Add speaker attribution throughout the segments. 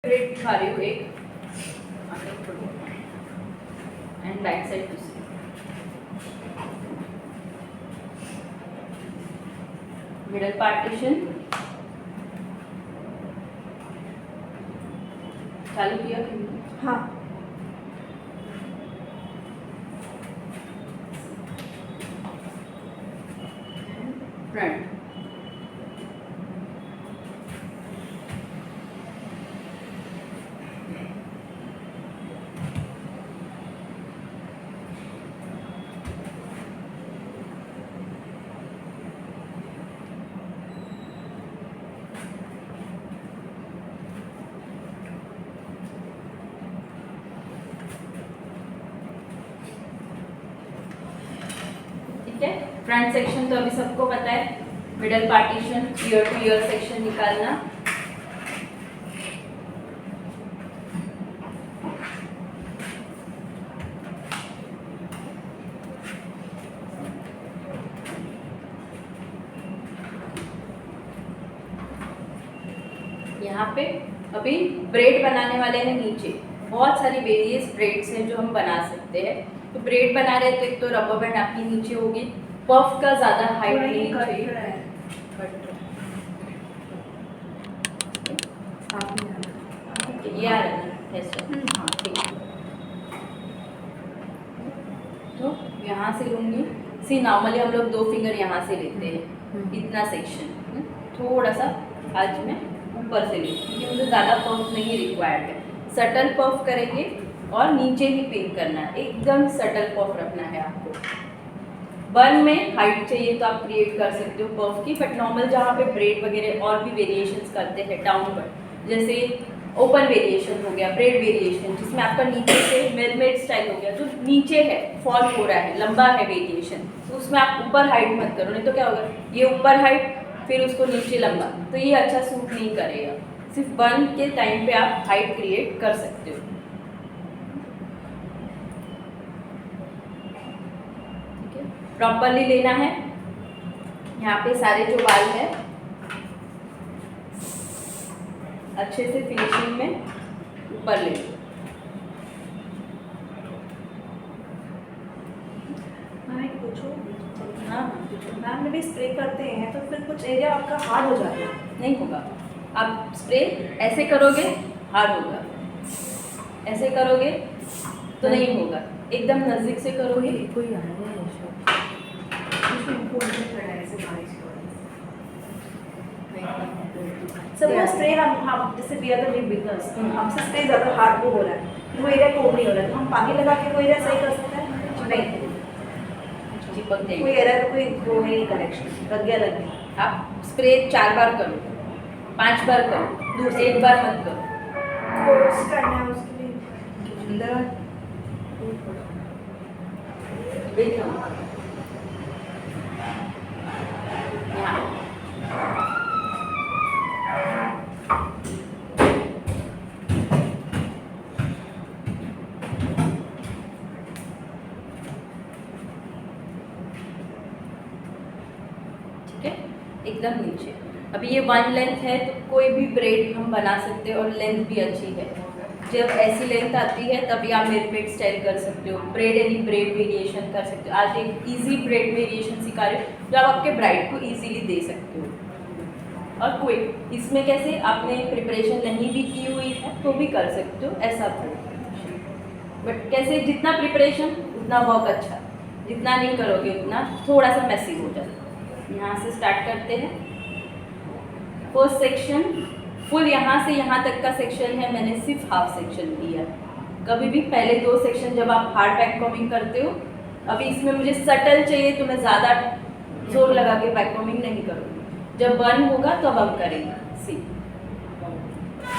Speaker 1: Bread दिखा रही हूँ एक एंड बैक साइड दूसरी। मिडल पार्टीशन चालू किया कि नहीं?
Speaker 2: हाँ
Speaker 1: फ्रंट फ्रंट सेक्शन तो अभी सबको पता है। Middle partition year two year section निकालना। यहाँ पे अभी ब्रेड बनाने वाले हैं। नीचे बहुत सारी वेरियस ब्रेड्स हैं जो हम बना सकते हैं। तो ब्रेड बना रहे तो एक तो रबर बैंड आपकी नीचे होगी। पफ का ज़्यादा हाइट नहीं चाहिए। ये आ रहा है हाँ ठीक है। तो यहाँ से लूँगी। सी नॉर्मली हम लोग 2 फिंगर यहाँ से लेते हैं। इतना सेक्शन थोड़ा सा आज मैं ऊपर से लेती हूँ क्योंकि मुझे ज़्यादा पफ नहीं रिक्वायर्ड है। सटल पफ करेंगे और नीचे ही पिन करना है। एकदम सटल पफ रखना है आपको। बन में हाइट चाहिए तो आप क्रिएट कर सकते हो पफ की, बट नॉर्मल जहाँ पे ब्रेड वगैरह और भी वेरिएशंस करते हैं डाउनवर्ड, जैसे ओपन वेरिएशन हो गया, ब्रेड वेरिएशन जिसमें आपका नीचे से मेरमेड स्टाइल हो गया जो नीचे है, फॉल हो रहा है, लंबा है वेरिएशन, तो उसमें आप ऊपर हाइट मत करो, नहीं तो क्या होगा ये ऊपर हाइट फिर उसको नीचे लंबा, तो ये अच्छा सूट नहीं करेगा। सिर्फ बन के टाइम पे आप हाइट क्रिएट कर सकते हो। ठीक है, प्रॉपरली लेना है। यहाँ पे सारे जो बाल है अच्छे से फिनिशिंग में ऊपर ले लो। हाँ
Speaker 2: मैम भी स्प्रे करते हैं तो फिर कुछ एरिया आपका हार्ड हो जाता है।
Speaker 1: नहीं होगा। आप स्प्रे ऐसे करोगे हार्ड होगा, ऐसे करोगे तो नहीं होगा। एकदम नज़दीक से करोगे।
Speaker 2: कोई आ रहा है स्प्रे हम जैसे we are the new beginners, हमसे स्प्रे ज़्यादा हार्ड वो हो रहा है, वो एरिया कोम नहीं हो रहा है, तो हम पानी लगा के वो एरिया सही कर सकते हैं? नहीं,
Speaker 1: चिपक जाएगी।
Speaker 2: कोई एरिया कोई वो नहीं कनेक्शन लग गया।
Speaker 1: आप स्प्रे 4 बार करो, 5 बार करो, दूर से 1 बार मत करो।
Speaker 2: कोर्स करना है उसके लिए
Speaker 1: अंदर देखो यहाँ एकदम नीचे। अभी ये 1 लेंथ है तो कोई भी ब्रेड हम बना सकते हैं और लेंथ भी अच्छी है। जब ऐसी लेंथ आती है तभी आप मेरमेड स्टाइल कर सकते हो, ब्रेड यानी ब्रेड वेरिएशन कर सकते हो। आज एक इजी ब्रेड वेरिएशन सिखा रहे हो जो आप आपके ब्राइड को इजीली दे सकते हो। और कोई इसमें कैसे आपने प्रिपरेशन नहीं भी की हुई है तो भी कर सकते हो ऐसा ब्रेड। बट कैसे जितना प्रिपरेशन उतना वर्क अच्छा, जितना नहीं करोगे उतना थोड़ा सा मैसी हो जाता है। यहाँ से स्टार्ट करते हैं। फर्स्ट सेक्शन फुल यहाँ से यहाँ तक का सेक्शन है, मैंने सिर्फ हाफ सेक्शन लिया। कभी भी पहले 2 सेक्शन जब आप हार्ड बैक कॉमिंग करते हो, अभी इसमें मुझे सटल चाहिए तो मैं ज़्यादा जोर लगा के बैक कॉमिंग नहीं करूँगी। जब बर्न होगा तब हम करेंगे। See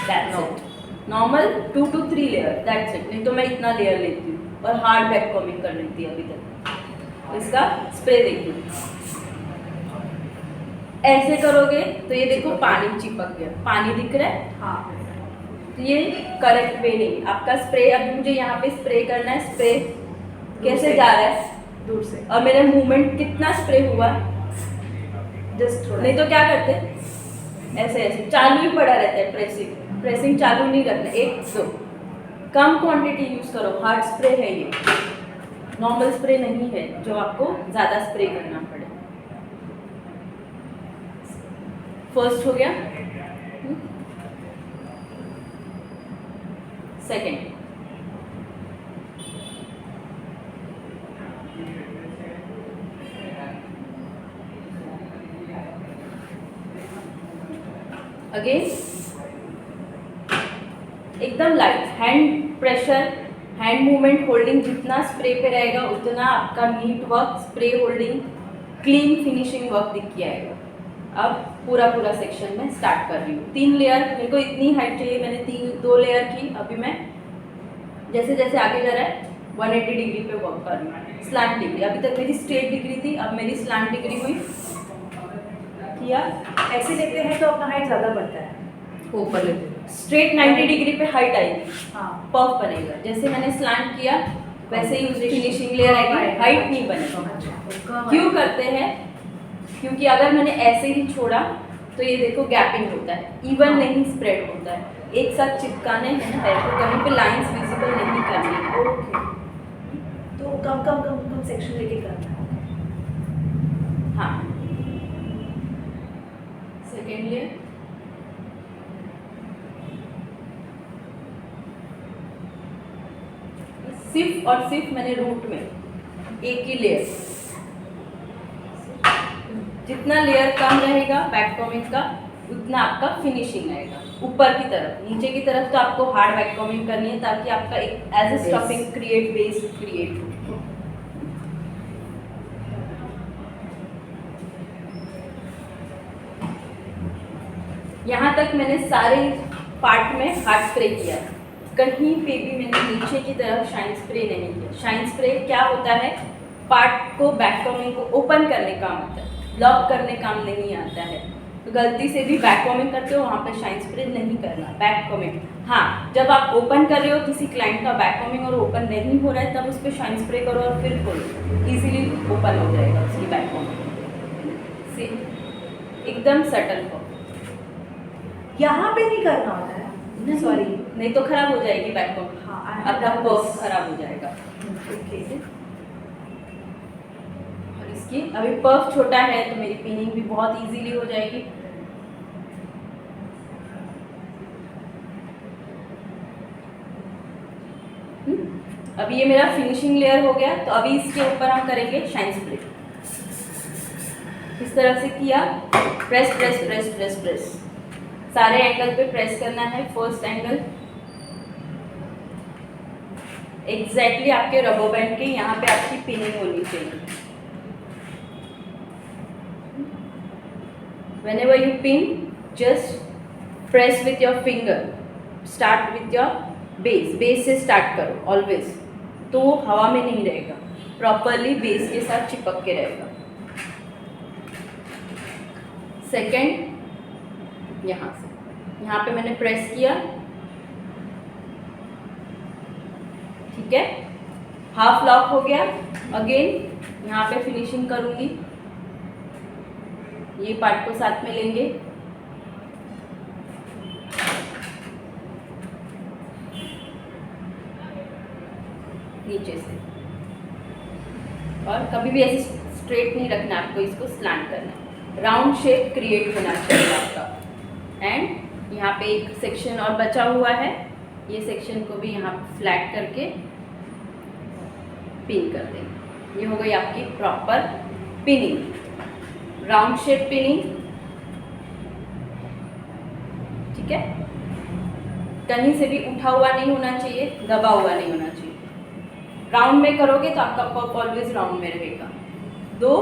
Speaker 1: that's it. Normal 2 to 3 layer, that's it. नहीं तो मैं इतना लेयर लेती हूँ और हार्ड बैक कॉमिंग कर लेती है अभी तक। इसका स्प्रे देखिए, ऐसे करोगे तो ये देखो पानी चिपक गया, पानी दिख रहा है।
Speaker 2: हाँ,
Speaker 1: तो ये करेक्ट वे नहीं। आपका स्प्रे अभी मुझे यहाँ पे स्प्रे करना है। स्प्रे कैसे जा रहा है?
Speaker 2: दूर से।
Speaker 1: और मेरा मूवमेंट कितना स्प्रे हुआ?
Speaker 2: जस्ट
Speaker 1: नहीं तो क्या करते ऐसे ऐसे चालू ही पड़ा रहता है प्रेसिंग। प्रेसिंग चालू नहीं रखना, 1 2 कम क्वांटिटी यूज़ करो। हार्ड स्प्रे है ये, नॉर्मल स्प्रे नहीं है जो आपको ज़्यादा स्प्रे करना पड़े। फर्स्ट हो गया। सेकेंड, अगेन एकदम light hand pressure, hand movement, holding जितना स्प्रे पे रहेगा उतना आपका neat work, spray holding, clean finishing work दिख के आएगा। अब पूरा सेक्शन में स्टार्ट कर रही हूँ। 3 लेयर, मेरे को इतनी हाइट चाहिए, मैंने 2 लेयर की। अभी मैं जैसे जैसे आगे जा रहा है 180 डिग्री पे वर्क कर रही हूँ, स्लांट डिग्री। अभी तक मेरी स्ट्रेट डिग्री थी, अब मेरी स्लांट डिग्री हुई। किया
Speaker 2: ऐसे लेते हैं तो अपना हाइट ज़्यादा बढ़ता है।
Speaker 1: ऊपर लेते स्ट्रेट 90 डिग्री पे हाइट आएगी,
Speaker 2: हाँ,
Speaker 1: पफ बनेगा। जैसे मैंने स्लांट किया वैसे ही उसकी फिनिशिंग लेयर आएगी, हाइट नहीं बनेगा। क्यों करते हैं? क्योंकि अगर मैंने ऐसे ही छोड़ा तो ये देखो गैपिंग होता है, इवन नहीं स्प्रेड होता है। एक साथ चिपकाने हैं ना पैर को, कहीं पे लाइंस विजिबल नहीं करनी है।
Speaker 2: ओके, तो कम सेक्शन लेके करना है।
Speaker 1: हाँ, सेकेंड लेयर, सिर्फ और सिर्फ मैंने रूट में एक ही लेयर, जितना लेयर कम रहेगा बैककॉमिंग का उतना आपका फिनिशिंग आएगा। ऊपर की तरफ, नीचे की तरफ तो आपको हार्ड बैककॉमिंग करनी है ताकि आपका एक as a stuffing create, base create हो। यहाँ तक मैंने सारे पार्ट में हार्ड स्प्रे किया है, कहीं पे भी मैंने नीचे की तरफ शाइन स्प्रे नहीं किया। शाइन स्प्रे क्या होता है? पार्ट को, बैककॉमिंग को ओपन करने काम आता है, लॉक करने काम नहीं आता है। तो गलती से भी बैककॉमिंग करते हो वहाँ पे शाइन स्प्रे नहीं करना। बैककॉमिंग, हाँ, जब आप ओपन कर रहे हो किसी क्लाइंट का बैककॉमिंग और ओपन नहीं हो रहा है तब उस पर शाइन स्प्रे करो और फिर खोलो, इजीली ओपन हो जाएगा उसकी बैककॉमिंग से। एकदम सटल हो,
Speaker 2: यहाँ पे नहीं करना होता है, सॉरी,
Speaker 1: नहीं तो खराब हो जाएगी बैककॉमिंग।
Speaker 2: हाँ,
Speaker 1: आपका पर्स खराब हो जाएगा।
Speaker 2: ओके।
Speaker 1: और इसकी अभी पर्फ छोटा है तो मेरी पिनिंग भी बहुत इजीली हो जाएगी। अभी ये मेरा फिनिशिंग लेयर हो गया, तो अभी इसके ऊपर हम करेंगे शाइन स्प्रे। इस तरह से किया, press press press press press, सारे एंगल पे प्रेस करना है। फर्स्ट एंगल एग्जैक्टली आपके रबर बैंड के यहाँ पे आपकी पिनिंग होनी चाहिए। Whenever you pin, just press with your finger. Start with your base. Base से start करो always. तो वो हवा में नहीं रहेगा, प्रॉपरली बेस के साथ चिपक के रहेगा। सेकेंड, यहाँ पे मैंने प्रेस किया, ठीक है, हाफ लॉक हो गया। अगेन यहाँ पे फिनिशिंग करूँगी, ये पार्ट को साथ में लेंगे, नीचे से, और कभी भी ऐसे स्ट्रेट नहीं रखना आपको, इसको स्लैंट करना है, राउंड शेप क्रिएट होना चाहिए आपका। एंड यहाँ पे एक सेक्शन और बचा हुआ है, ये सेक्शन को भी यहाँ फ्लैट करके पिन कर देंगे। ये हो गई आपकी proper pinning, round shape pinning, ठीक है। कहीं से भी उठा हुआ नहीं होना चाहिए, दबा हुआ नहीं होना चाहिए। राउंड में करोगे तो आपका पफ ऑलवेज राउंड में रहेगा। 2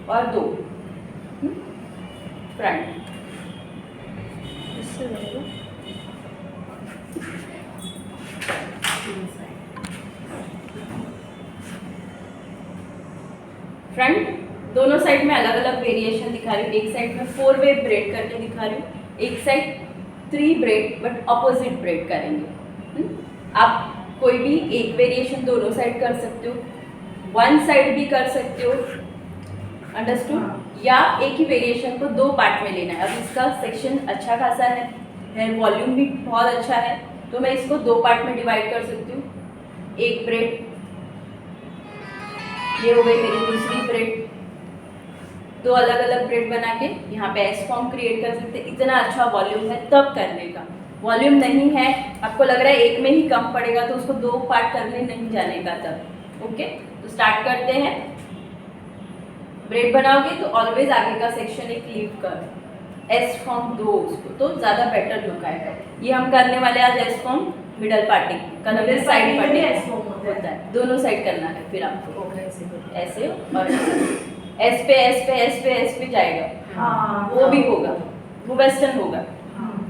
Speaker 1: और 2 फ्रंट, इससे रहेगा फ्रंट। दोनों साइड में अलग अलग वेरिएशन दिखा रही हूँ। एक साइड में 4 वे ब्रेड करके दिखा रही हूँ, एक side 3 bread but opposite bread करेंगे। आप कोई भी एक वेरिएशन दोनों साइड कर सकते हो, 1 साइड भी कर सकते हो, अंडरस्टूड। या एक ही वेरिएशन को 2 पार्ट में लेना है। अब इसका सेक्शन अच्छा खासा है, है, वॉल्यूम भी बहुत अच्छा है, तो मैं इसको 2 पार्ट में डिवाइड कर सकती हूँ। एक ब्रेड, ये हो गई मेरी दूसरी ब्रेड। 2 अलग अलग ब्रेड बना के यहाँ पे एस फॉर्म क्रिएट कर सकते हैं। इतना अच्छा वॉल्यूम है तब करने का, वॉल्यूम नहीं है, आपको लग रहा है एक में ही कम पड़ेगा तो उसको 2 पार्ट करने नहीं जाने का तब। ओके, तो स्टार्ट करते हैं। ब्रेड बनाओगे तो ऑलवेज आगे का सेक्शन एक लीव कर, एस फॉर्म दो उसको, तो ज़्यादा बेटर लुक आएगा। ये हम करने वाले आज S form middle party, colour side party होता है, दोनों साइड करना है। फिर आपको ऐसे और एस पे एस पे एस पे एस पे जाएगा।
Speaker 2: हाँ,
Speaker 1: वो भी होगा, वो वेस्टर्न होगा।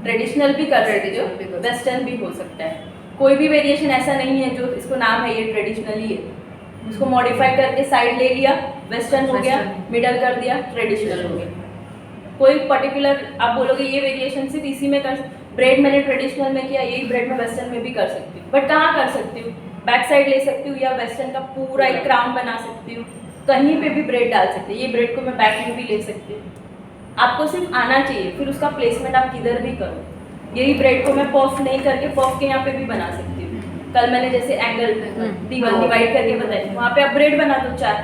Speaker 1: ट्रेडिशनल भी कर सकते हो, वेस्टर्न भी हो सकता है। कोई भी वेरिएशन ऐसा नहीं है जो इसको नाम है ये ट्रेडिशनली है, उसको मॉडिफाई करके साइड ले लिया, वेस्टर्न हो गया, मिडल कर दिया, ट्रेडिशनल हो गया। कोई पर्टिकुलर आप बोलोगे ये वेरिएशन सिर्फ इसी में कर, ब्रेड मैंने ट्रेडिशनल में किया, यही ब्रेड मैं वेस्टर्न में भी कर सकती हूँ। बट कहाँ कर सकती हूँ? बैक साइड ले सकती हूँ या वेस्टर्न का पूरा एक क्राउन बना सकती हूँ, कहीं पे भी ब्रेड डाल सकती हूँ। ये ब्रेड को मैं बैक में भी ले सकती हूँ। आपको सिर्फ आना चाहिए, फिर उसका प्लेसमेंट आप किधर भी करो। यही ब्रेड को मैं पफ नहीं करके पफ के यहाँ पे भी बना सकती हूँ। कल मैंने जैसे एंगल डिवाइड करके बताई, वहाँ पे आप ब्रेड बना दो 4,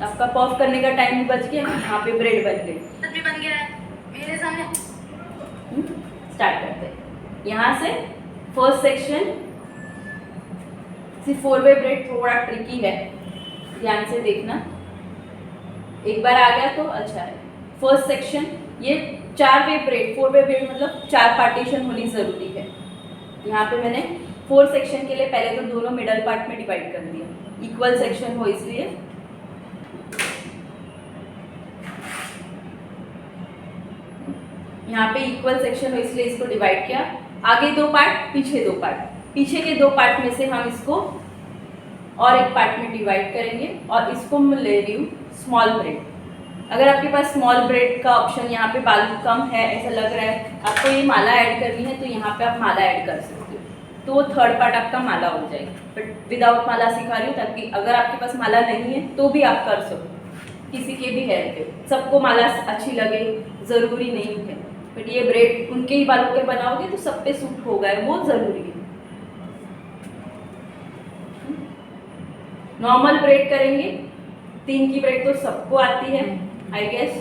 Speaker 1: आपका पफ करने का टाइम भी बच गया, यहाँ पे ब्रेड बन गई।
Speaker 3: बन गया है मेरे सामने।
Speaker 1: स्टार्ट करते हैं यहाँ से। फर्स्ट सेक्शन सिर्फ 4 वे ब्रेड थोड़ा ट्रिकी है, ध्यान से देखना। एक बार आ गया तो अच्छा है। फर्स्ट सेक्शन ये 4 वे ब्रेड, 4 वे ब्रेड मतलब 4 पार्टीशन होनी ज़रूरी है। यहाँ पे मैंने 4 सेक्शन के लिए पहले तो दोनों मिडल पार्ट में डिवाइड कर दिया, इक्वल सेक्शन हो इसलिए। यहाँ पे इक्वल सेक्शन हो इसलिए इसको डिवाइड किया। आगे 2 पार्ट, पीछे 2 पार्ट। पीछे के 2 पार्ट में से हम इसको और एक पार्ट में डिवाइड करेंगे और इसको मैं ले रही हूँ स्मॉल ब्रेड। अगर आपके पास स्मॉल ब्रेड का ऑप्शन यहाँ पे बालू कम है, ऐसा लग रहा है आपको ये माला ऐड करनी है, तो यहाँ पे आप माला ऐड कर सकते हो, तो वो 3rd पार्ट आपका माला हो जाएगा। बट विदाउट माला सिखा रही हूँ ताकि अगर आपके पास माला नहीं है तो भी आप कर सको, किसी के भी हेयर पे। सबको माला अच्छी लगे ज़रूरी नहीं है, बट ये ब्रेड उनके ही बालों के बनाओगे तो सब पे सूट होगा, वो ज़रूरी है। नॉर्मल ब्रेड करेंगे, 3 की ब्रेड तो सबको आती है आई गेस।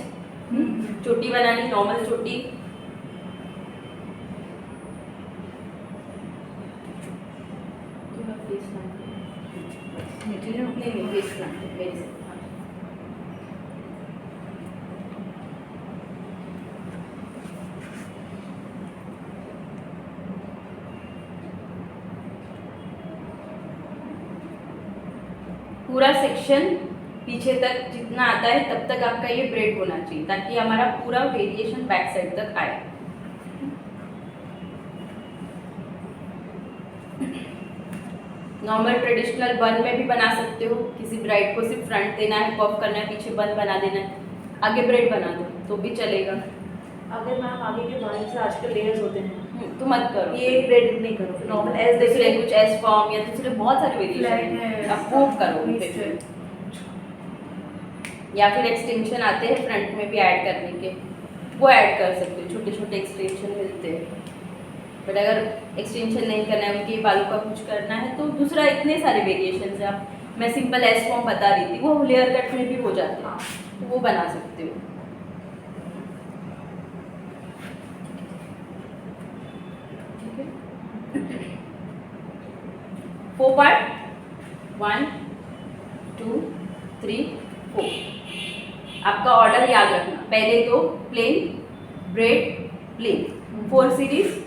Speaker 1: चोटी बनानी, नॉर्मल चोटी। पूरा सेक्शन पीछे तक जितना आता है तब तक आपका ये ब्रेड होना चाहिए, ताकि हमारा पूरा वेरिएशन बैक साइड तक आए। नॉर्मल ट्रेडिशनल बन में भी बना सकते हो, किसी ब्राइड को सिर्फ फ्रंट देना है, पफ करना है, पीछे बन बना देना है, आगे ब्रेड बना दो तो भी चलेगा।
Speaker 2: अगर मैम आगे के बाल से आजकल लेयर्स होते हैं
Speaker 1: तो मत करो,
Speaker 2: ये ब्रेड नहीं करो, नॉर्मल एज
Speaker 1: दूसरे
Speaker 2: देखिए
Speaker 1: कुछ एस फॉर्म या दूसरे बहुत सारे वेरिएशन आप वो करो उनपे फिर। या फिर एक्सटेंशन आते हैं फ्रंट में भी ऐड करने के, वो ऐड कर सकते हो, छोटे छोटे एक्सटेंशन मिलते हैं। बट अगर एक्सटेंशन नहीं करना है, उनके बालों का कुछ करना है तो दूसरा इतने सारे वेरिएशन है। आप मैं सिंपल एस फॉर्म बता रही थी, वो लेयर कट में भी हो जाते हैं, तो वो बना सकते हो। ठीक है, 4 पार्ट, 1 2 3 4। आपका ऑर्डर याद रखना, पहले तो plain bread plain, 4 series.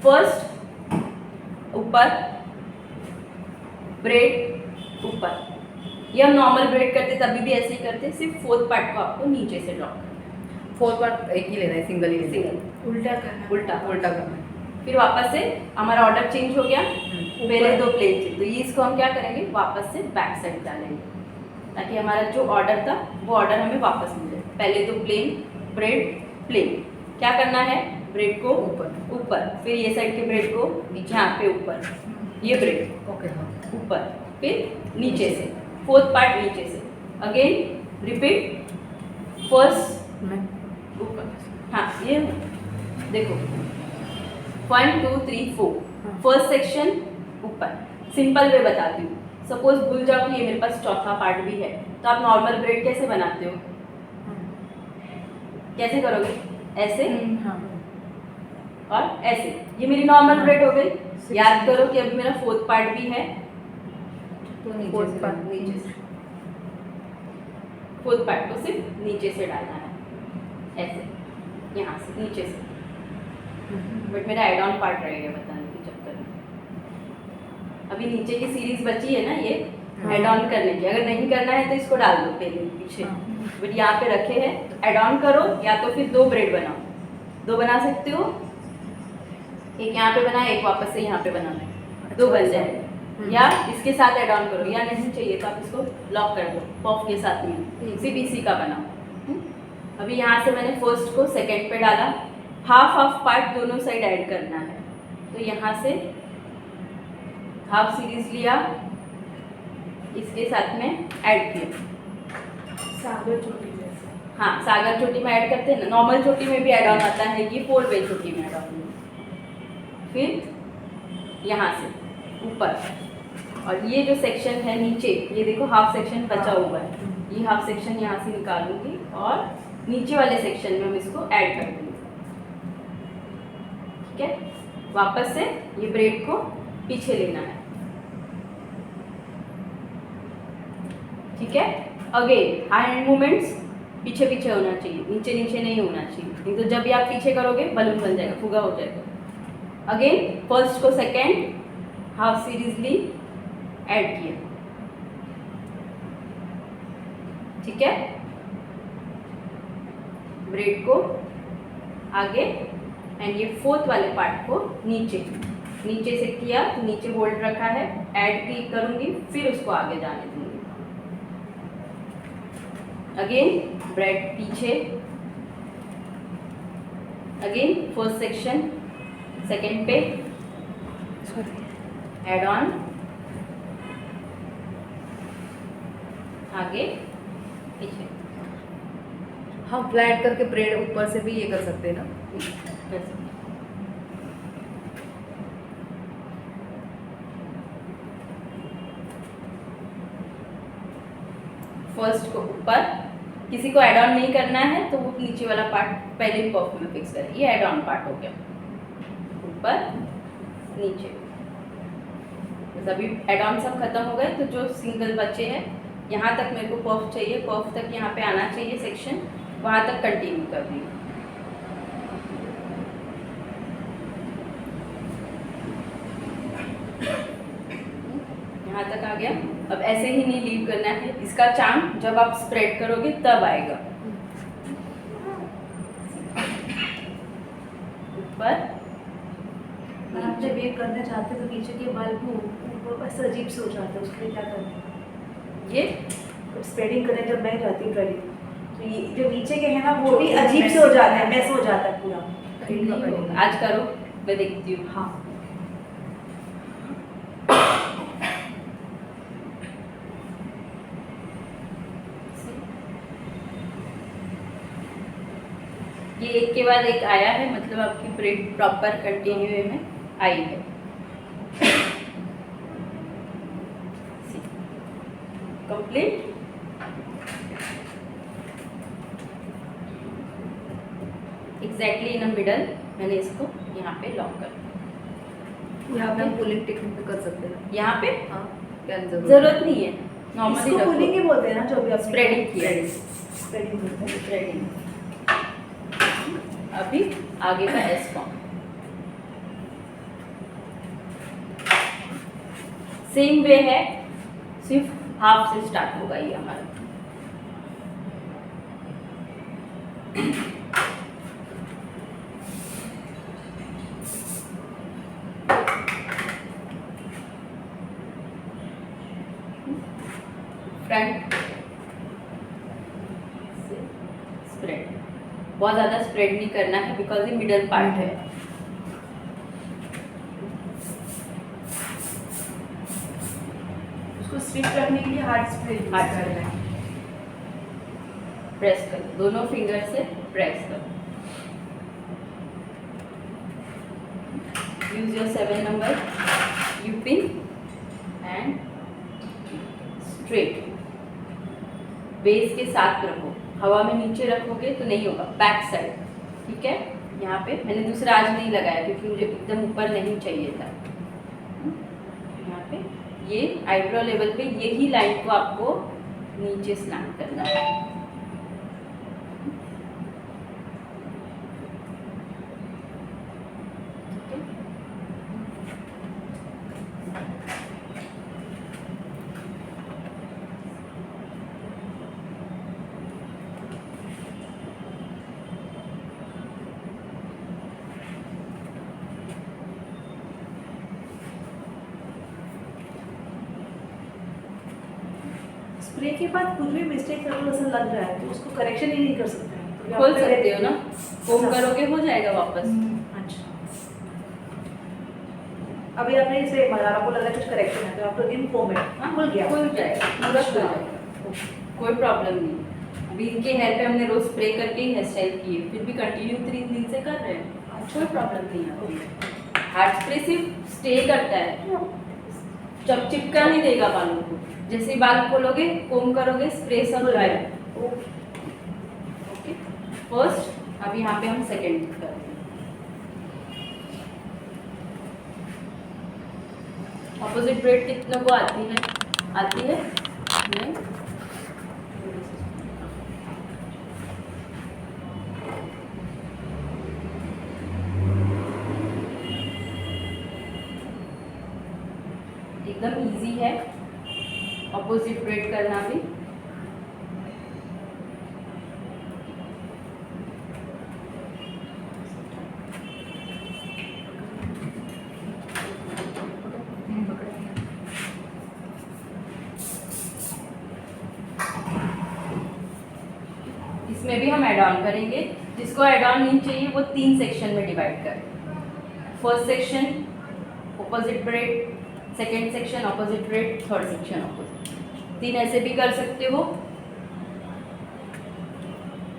Speaker 1: First ऊपर ब्रेड ऊपर, ये हम नॉर्मल ब्रेड करते तभी भी ऐसे ही करते, सिर्फ 4th पार्ट को आपको नीचे से ड्रॉ करना।
Speaker 3: 4 बार एक ही लेना है, सिंगल ही लेना है।
Speaker 1: सिंगल
Speaker 2: उल्टा करना,
Speaker 3: उल्टा करना है।
Speaker 1: फिर वापस से हमारा ऑर्डर चेंज हो गया, पहले 2 प्लेन थे तो ये इसको हम क्या करेंगे, वापस से बैक साइड डालेंगे ताकि हमारा जो ऑर्डर था वो ऑर्डर हमें वापस मिल जाए। पहले तो प्लेन ब्रेड प्लेन, क्या करना है, ब्रेड को ऊपर, फिर ये साइड के ब्रेड को नीचे, यहाँ पे ऊपर ये ब्रेड
Speaker 3: ओके हाँ।
Speaker 1: ऊपर, फिर नीचे से 4th पार्ट नीचे से, अगेन रिपीट फर्स्ट
Speaker 3: मैं
Speaker 1: ऊपर, हाँ ये देखो 1 2 3 4
Speaker 3: हाँ।
Speaker 1: फर्स्ट सेक्शन ऊपर। सिंपल वे बताती हूँ, सपोज भूल जाओ कि ये मेरे पास चौथा पार्ट भी है, तो आप नॉर्मल ब्रेड कैसे बनाते हो? कैसे करोगे? ऐसे
Speaker 3: हाँ
Speaker 1: और ऐसे। ये मेरी नॉर्मल
Speaker 3: हाँ।
Speaker 1: ब्रेड हो गई। याद करो कि अभी मेरा फोर्थ पार्ट भी है,
Speaker 3: तो नीचे
Speaker 1: फोर्थ
Speaker 3: से
Speaker 1: पार्ट नीचे से, फोर्थ पार्ट को सिर्फ नीचे से डालना है, ऐसे यहाँ से नीचे से। बट मेरा एड ऑन पार्ट रहेगा बताने के चक्कर में। अभी नीचे की सीरीज बची है ना ये
Speaker 3: हाँ।
Speaker 1: एड ऑन करने की, अगर नहीं करना है तो इसको डाल दो पहले पीछे।
Speaker 3: हाँ।
Speaker 1: बट यहाँ पे रखे हैं तो एड ऑन करो, या तो फिर 2 ब्रेड बनाओ, 2 बना सकते हो। एक यहाँ पे बना, एक वापस से यहाँ पे बनाना है, 2 बन जाएगा। या इसके साथ एड ऑन करो, या नहीं चाहिए तो आप इसको लॉक कर दो पॉफ के साथ में, सिर्फ इसी का बनाओ। अभी यहाँ से मैंने फर्स्ट को सेकंड पे डाला, हाफ हाफ पार्ट दोनों साइड ऐड करना है, तो यहाँ से हाफ सीरीज लिया, इसके साथ में ऐड किया।
Speaker 2: सागर चोटी जैसे।
Speaker 1: हाँ, सागर चोटी में ऐड करते हैं ना, नॉर्मल चोटी में भी ऐड ऑन आता है, ये 4 वे चोटी में ऐड ऑन। फिर यहाँ से ऊपर, और ये जो सेक्शन है नीचे, ये देखो हाफ सेक्शन बचा हुआ है, ये हाफ सेक्शन यहाँ से निकालूंगी और नीचे वाले सेक्शन में हम इसको ऐड कर देंगे। ठीक है, वापस से ये ब्रेड को पीछे लेना है। ठीक है, अगेन हैंड मूवमेंट्स पीछे पीछे होना चाहिए, नीचे नीचे नहीं होना चाहिए, नहीं तो जब भी आप पीछे करोगे बलून बन जाएगा, फुगा हो जाएगा। अगेन फर्स्ट को सेकेंड हाफ सीरीज ली, ऐड किया। ठीक है, ब्रेड को आगे एंड ये फोर्थ वाले पार्ट को नीचे, नीचे से किया तो नीचे होल्ड रखा है, ऐड की करूंगी, फिर उसको आगे जाने दूंगी। अगेन ब्रेड पीछे, अगेन फर्स्ट सेक्शन सेकेंड पे एड ऑन, आगे पीछे।
Speaker 3: हम फ्लैट करके ब्रेड ऊपर से भी ये कर सकते हैं ना।
Speaker 1: फर्स्ट को ऊपर, किसी को ऐड ऑन नहीं करना है तो वो नीचे वाला पार्ट पहले ही पफ में फिक्स करें। ये ऐड ऑन पार्ट हो गया, ऊपर नीचे। बस अभी ऐड ऑन सब खत्म हो गए, तो जो सिंगल बचे हैं यहाँ तक मेरे को पफ चाहिए, पफ तक यहाँ पे आना चाहिए सेक्शन, वहाँ तक कंटिन्यू कर रही हूँ। यहाँ तक आ गया। अब ऐसे ही नहीं लीव करना है, इसका चार्म जब आप स्प्रेड करोगे तब आएगा। ऊपर
Speaker 2: आप जब ये करना चाहते हो तो नीचे के बाल को ऊपर ऐसा अजीब से हो जाता है, उसके लिए क्या करना है?
Speaker 1: ये
Speaker 2: स्प्रेडिंग करने जब मैं जाती हूँ ट्रेनिंग, तो ये जो नीचे के हैं ना वो भी अजीब से हो जाता है, मैस हो जाता है पूरा।
Speaker 1: आज करो, मैं देखती हूँ।
Speaker 2: हाँ,
Speaker 1: ये एक के बाद एक आया है, मतलब आपकी ब्रेड प्रॉपर कंटिन्यू में आई है। कंप्लीट। एग्जैक्टली इन मिडल मैंने इसको यहाँ पे लॉक कर दिया।
Speaker 3: यहाँ पे हम पुलिंग टेक्निक पे कर सकते हैं।
Speaker 1: यहाँ पे
Speaker 3: हाँ, क्या जरूरत
Speaker 1: जरूरत नहीं है, नॉर्मली
Speaker 2: इसको पुलिंग ही बोलते हैं ना, जो भी आप
Speaker 1: स्प्रेडिंग किया।
Speaker 2: स्प्रेडिंग बोलते हैं।
Speaker 1: स्प्रेडिंग। अभी आगे का एस फॉर्म सेम वे है, सिर्फ हाफ से स्टार्ट होगा ये हमारा। फ्रंट स्प्रेड, बहुत ज़्यादा स्प्रेड नहीं करना है बिकॉज ये मिडल पार्ट है।
Speaker 2: उसको स्ट्रिप रखने के लिए हार्ड स्प्रेड
Speaker 1: हार्ड करना है। प्रेस करो, दोनों फिंगर से प्रेस करो। Use your 7 number, you pin and straight, base के साथ रखो, हवा में नीचे रखोगे तो नहीं होगा, बैक साइड, ठीक है। यहाँ पे मैंने दूसरा आज नहीं लगाया क्योंकि मुझे एकदम ऊपर नहीं चाहिए था। यहाँ पे ये आईब्रो लेवल पे यही लाइन को आपको नीचे स्लैंड करना है।
Speaker 2: स्प्रे के बाद कुछ भी मिस्टेक करो ऐसा लग रहा है तो उसको करेक्शन ही नहीं कर सकते हैं। तो
Speaker 1: खोल
Speaker 2: आपका
Speaker 1: सकते हो ना, कोम
Speaker 2: हाँ।
Speaker 1: करोगे हो जाएगा वापस।
Speaker 2: अच्छा, अभी आपने इसे मारा, आपको लग रहा है कुछ करेक्शन है तो आप इन फोम
Speaker 1: हाँ,
Speaker 2: खुल गया।
Speaker 1: खुल जाएगा, पूरा खुल जाएगा, कोई प्रॉब्लम नहीं। अभी इनके हेयर पे हमने रोज स्प्रे करके ही हेयर स्टाइल किए, फिर भी कंटिन्यू 3 दिन से कर रहे हैं, कोई प्रॉब्लम नहीं है। हार्ड स्प्रे सिर्फ स्टे करता है, जब चिपका नहीं देगा बालों को। जैसे ही बाल खोलोगे, कोम करोगे, स्प्रे सब गायब। ओके, फर्स्ट अब यहाँ पे हम सेकेंड कर रहे हैं। ऑपोजिट ब्रेड कितनों को आती है? आती है? नहीं? एकदम इजी है ऑपोजिट ब्रेड करना भी। इसमें भी हम ऐड ऑन करेंगे, जिसको ऐड ऑन नहीं चाहिए वो 3 सेक्शन में डिवाइड करें। First section opposite bread, second section opposite bread, third section opposite. 3 ऐसे भी कर सकते हो,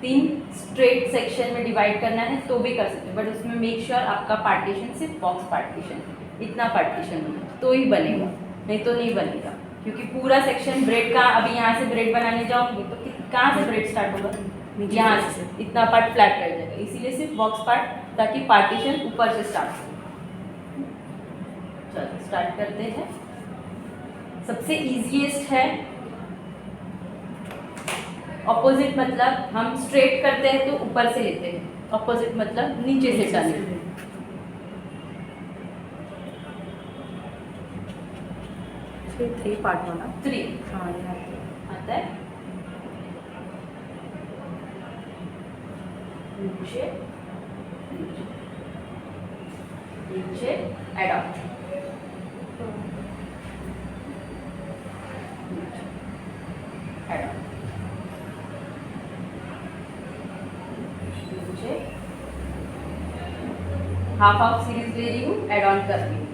Speaker 1: 3 स्ट्रेट सेक्शन में डिवाइड करना है तो भी कर सकते हो, बट उसमें मेक श्योर आपका पार्टीशन सिर्फ बॉक्स पार्टीशन, इतना पार्टीशन बने तो ही बनेगा, नहीं तो नहीं बनेगा। क्योंकि पूरा सेक्शन ब्रेड का, अभी यहाँ से ब्रेड बनाने जाओगे तो कहाँ से ब्रेड स्टार्ट होगा? यहाँ से, इतना पार्ट फ्लैट रह जाएगा, इसीलिए सिर्फ बॉक्स पार्ट, ताकि पार्टीशन ऊपर से स्टार्ट हो। चलो स्टार्ट करते हैं। सबसे इजीएस्ट है ऑपोजिट, मतलब हम स्ट्रेट करते हैं तो ऊपर से लेते हैं, ऑपोजिट मतलब नीचे से डालेंगे।
Speaker 3: 3 पार्ट वाला।
Speaker 1: 3
Speaker 3: हाँ, यहाँ पे।
Speaker 1: आता है, नीचे नीचे नीचे एडॉप्ट, एडॉप्ट, नीचे हाफ सीरीज ले रही हूँ, एड ऑन कर रही हूँ।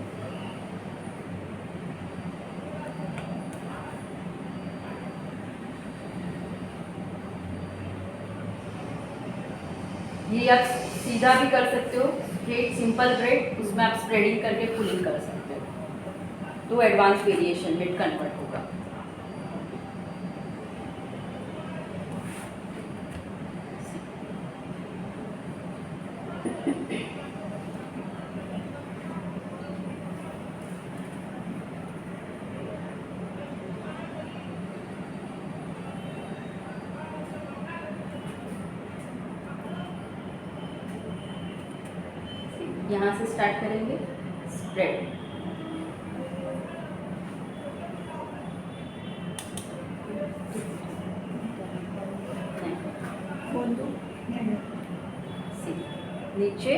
Speaker 1: ये आप सीधा भी कर सकते हो, स्ट्रेट सिंपल ब्रेड, उसमें आप स्प्रेडिंग करके पुलिंग कर सकते हो, तो एडवांस वेरिएशन में कन्वर्ट होगा। यहाँ से स्टार्ट करेंगे स्प्रेड, नीचे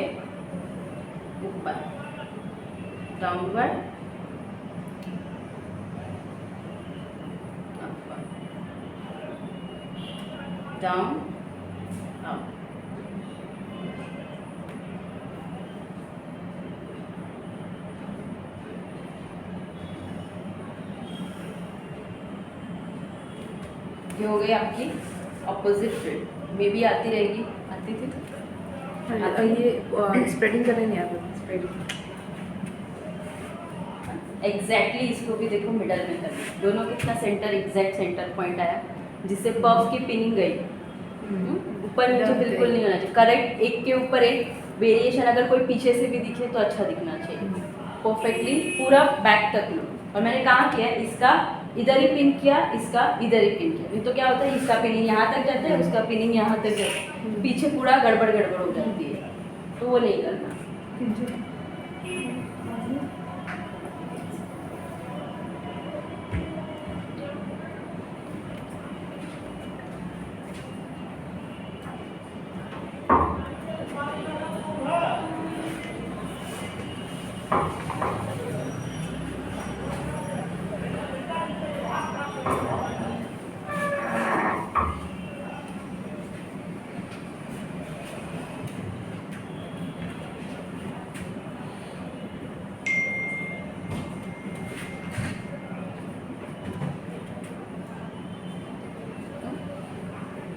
Speaker 1: ऊपर, डाउनवर्ड, डाउन अप, ये हो गई आपकी अपोजिट फील्ड में भी आती रहेगी, आती थी
Speaker 3: ये स्प्रेडिंग करने नहीं आता, स्प्रेडिंग
Speaker 1: एग्जैक्टली इसको भी देखो मिडल में कर दोनों कितना सेंटर एग्जैक्ट सेंटर पॉइंट आया, जिससे पफ की पिनिंग गई। ऊपर नीचे बिल्कुल नहीं होना चाहिए, करेक्ट एक के ऊपर एक वेरिएशन अगर कोई पीछे से भी दिखे तो अच्छा दिखना चाहिए। परफेक्टली पूरा बैक तक लो। और मैंने कहा किया इसका इधर ही पिन किया, इसका इधर ही पिन किया, नहीं तो क्या होता है इसका पिनिंग यहाँ तक जाता है, उसका पिनिंग यहाँ तक जाता है, पीछे पूरा गड़बड़ गड़बड़ हो जाती है, तो वो नहीं करना।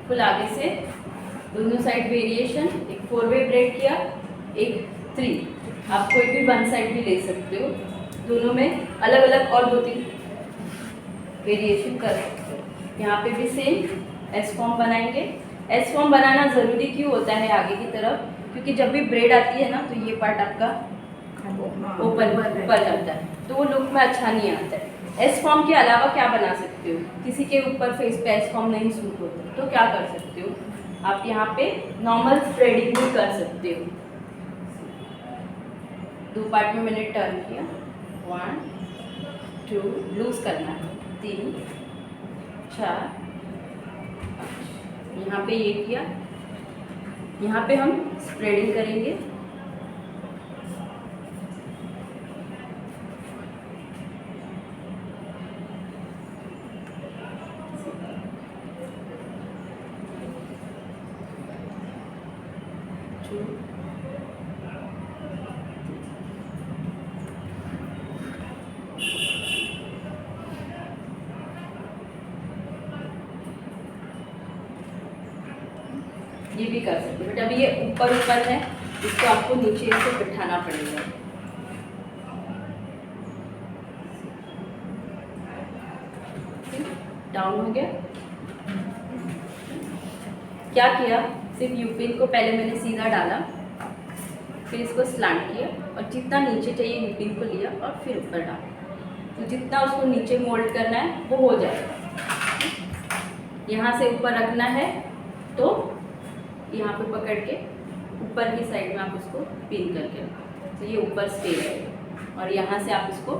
Speaker 1: फुल आगे से दोनों साइड वेरिएशन, एक 4 वे ब्रेड किया, एक 3, आप कोई भी 1 साइड भी ले सकते हो, दोनों में अलग अलग और 2-3 वेरिएशन कर सकते हो। यहाँ पे भी सेम एस फॉर्म बनाएंगे। एस फॉर्म बनाना ज़रूरी क्यों होता है आगे की तरफ, क्योंकि जब भी ब्रेड आती है ना तो ये पार्ट आपका ओपन ऊपर जाता है, तो वो लुक में अच्छा नहीं आता है। एस फॉर्म के अलावा क्या बना सकते हो, किसी के ऊपर फेस पे एस फॉर्म नहीं सूट होता तो क्या कर सकते हो, आप यहाँ पे नॉर्मल स्प्रेडिंग भी कर सकते हो। 2 पार्ट में मैंने टर्न किया, 1 2 लूज करना है, 3 4 5, यहाँ पे ये किया, यहाँ पे हम स्प्रेडिंग करेंगे। ये भी कर सकते हो, बट अभी ये ऊपर ऊपर है, इसको आपको नीचे से बिठाना पड़ेगा। डाउन हो गया। क्या किया, सिर्फ यूपिन को पहले मैंने सीधा डाला, फिर इसको स्लांट किया और जितना नीचे चाहिए यूपिन को लिया और फिर ऊपर डाला, तो जितना उसको नीचे मोल्ड करना है वो हो जाएगा। यहाँ से ऊपर रखना है तो यहाँ पे पकड़ के ऊपर की साइड में आप उसको पिन करके रखो, तो ये ऊपर स्टे रहेगा और यहाँ से आप इसको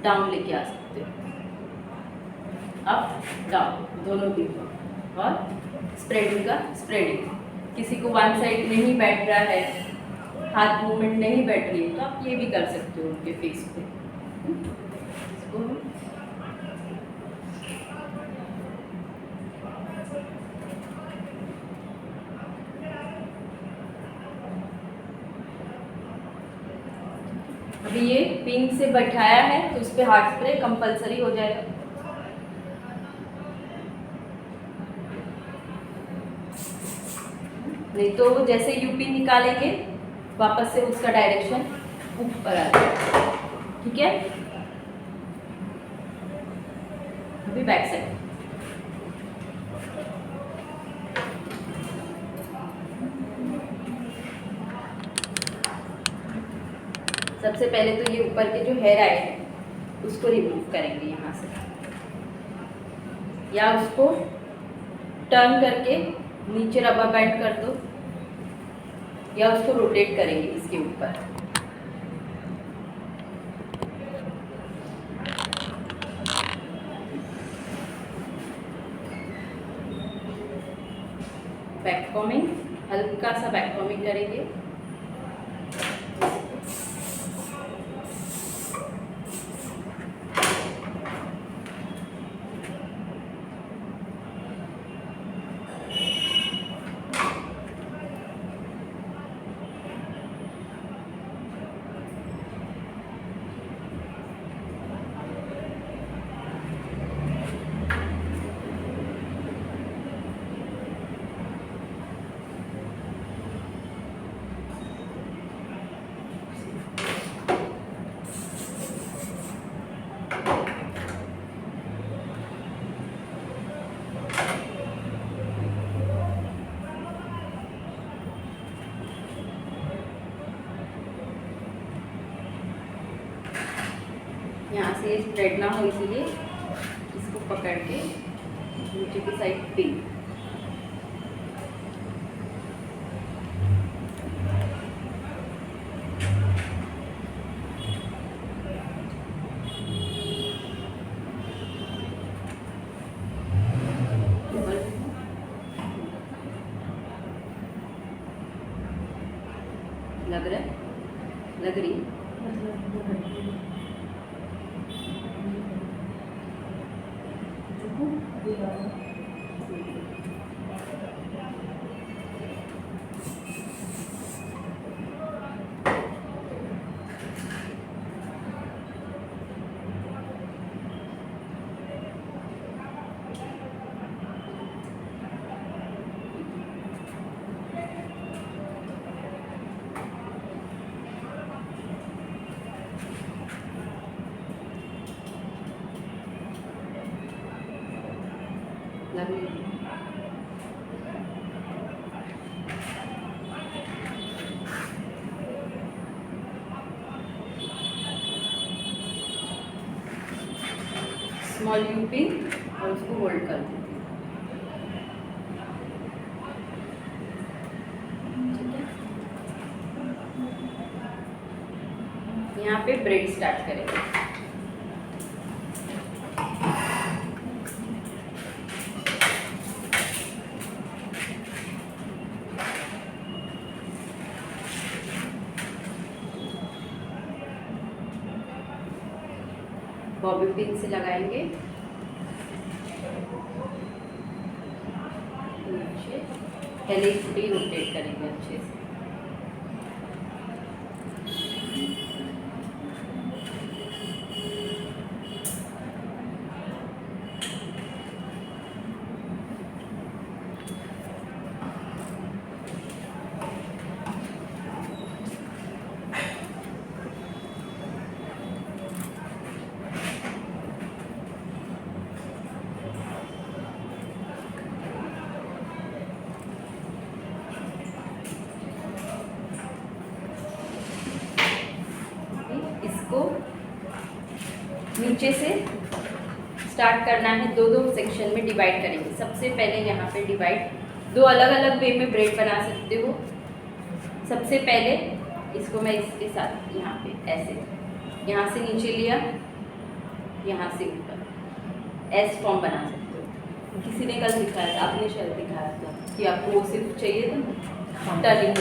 Speaker 1: डाउन लेके आ सकते हो, अप डाउन दोनों भी। और स्प्रेडिंग का स्प्रेडिंग, किसी को 1 साइड नहीं बैठ रहा है, हाथ मूवमेंट नहीं बैठ रही है, तो आप ये भी कर सकते हो उनके फेस पे। इसको अभी ये पिन से बैठाया है तो इस पे हार्ट स्प्रे कंपलसरी हो जाएगा। नहीं तो जैसे यूपी निकालेंगे वापस से उसका डायरेक्शन ऊपर आ जाएगा। ठीक है, अभी बैक साइड। सबसे पहले तो ये ऊपर के जो हेयर आए हैं उसको रिमूव करेंगे यहाँ से, या उसको टर्न करके नीचे रबर बैंड कर दो, या उसको रोटेट करेंगे इसके ऊपर। बैक कॉमिंग, हल्का सा बैक कॉमिंग करेंगे। यहाँ से स्प्रेड ना हो, इसीलिए इसको पकड़ के नीचे की साइड पिन। लग रहा है, लग रही है। लग रही है। स्मॉल यू पिन और उसको होल्ड कर देती हूँ। ठीक है, यहाँ पे ब्रेड स्टार्ट करेंगे। बॉबी पिन से लगाएंगे नीचे, पहले ही रोटेट करेंगे अच्छे से। इसको नीचे से स्टार्ट करना है, दो दो सेक्शन में डिवाइड करेंगे। सबसे पहले यहाँ पे डिवाइड, दो अलग अलग वे में ब्रेड बना सकते हो। सबसे पहले इसको मैं इसके साथ यहाँ पे ऐसे, यहाँ से नीचे लिया, यहाँ से ऊपर एस फॉर्म बना सकते हो। किसी ने कल दिखाया था, आपने शायद दिखाया था कि आपको वो सिर्फ चाहिए था टर्निंग,